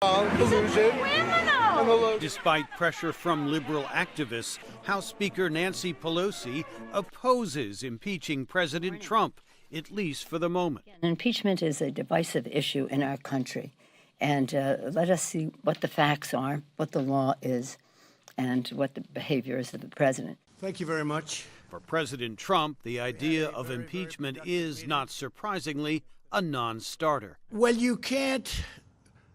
Collusion. Despite pressure from liberal activists, House Speaker Nancy Pelosi opposes impeaching President Trump, at least for the moment. Impeachment is a divisive issue in our country, and let us see what the facts are, what the law is, and what the behavior is of the president. Thank you very much. For President Trump, the idea of impeachment is, not surprisingly, a non-starter. Well, you can't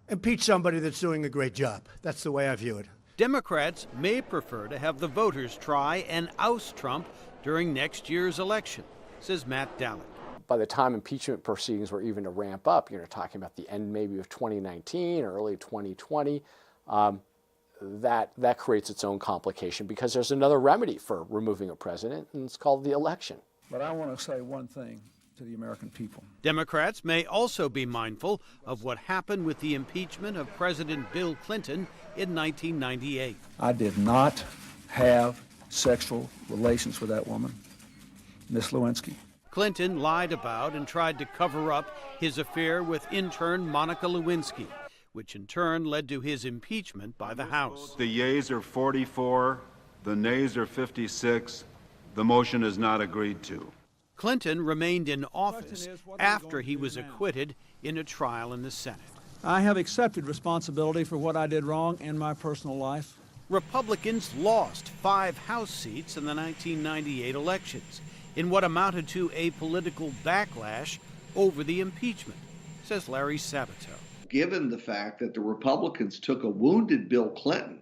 impeach somebody that's doing a great job. That's the way I view it. Democrats may prefer to have the voters try and oust Trump during next year's election, says Matt Dallek. By the time impeachment proceedings were even to ramp up, you're talking about the end maybe of 2019 or early 2020, that creates its own complication because there's another remedy for removing a president, and it's called the election. But I want to say one thing to the American people. Democrats may also be mindful of what happened with the impeachment of President Bill Clinton in 1998. I did not have sexual relations with that woman, Miss Lewinsky. Clinton lied about and tried to cover up his affair with intern Monica Lewinsky, which in turn led to his impeachment by the House. The yeas are 44, the nays are 56. The motion is not agreed to. Clinton remained in office after he was acquitted in a trial in the Senate. I have accepted responsibility for what I did wrong in my personal life. Republicans lost 5 House seats in the 1998 elections in what amounted to a political backlash over the impeachment, says Larry Sabato. Given the fact that the Republicans took a wounded Bill Clinton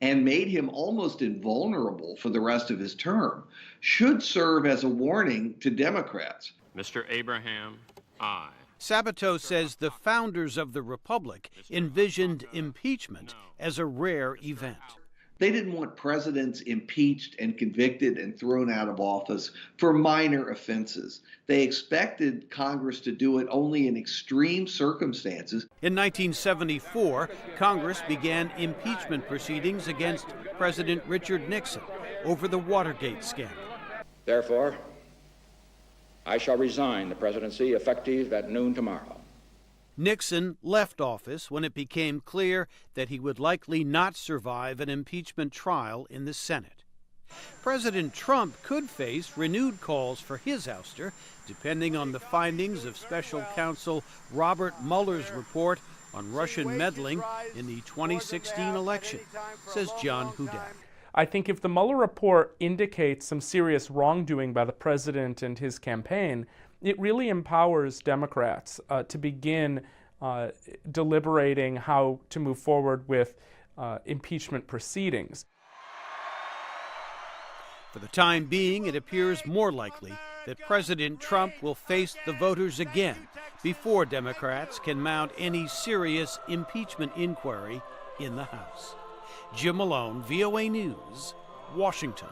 and made him almost invulnerable for the rest of his term, should serve as a warning to Democrats. Mr. Abraham, aye. Sabato says the founders of the Republic envisioned impeachment as a rare event. They didn't want presidents impeached and convicted and thrown out of office for minor offenses. They expected Congress to do it only in extreme circumstances. In 1974, Congress began impeachment proceedings against President Richard Nixon over the Watergate scandal. Therefore, I shall resign the presidency effective at noon tomorrow. Nixon left office when it became clear that he would likely not survive an impeachment trial in the Senate. President Trump could face renewed calls for his ouster, depending on the findings of special counsel Robert Mueller's report on Russian meddling in the 2016 election, says John Hudak. I think if the Mueller report indicates some serious wrongdoing by the president and his campaign, it really empowers Democrats to begin deliberating how to move forward with impeachment proceedings. For the time being, it appears more likely that President Trump will face the voters again before Democrats can mount any serious impeachment inquiry in the House. Jim Malone, VOA News, Washington.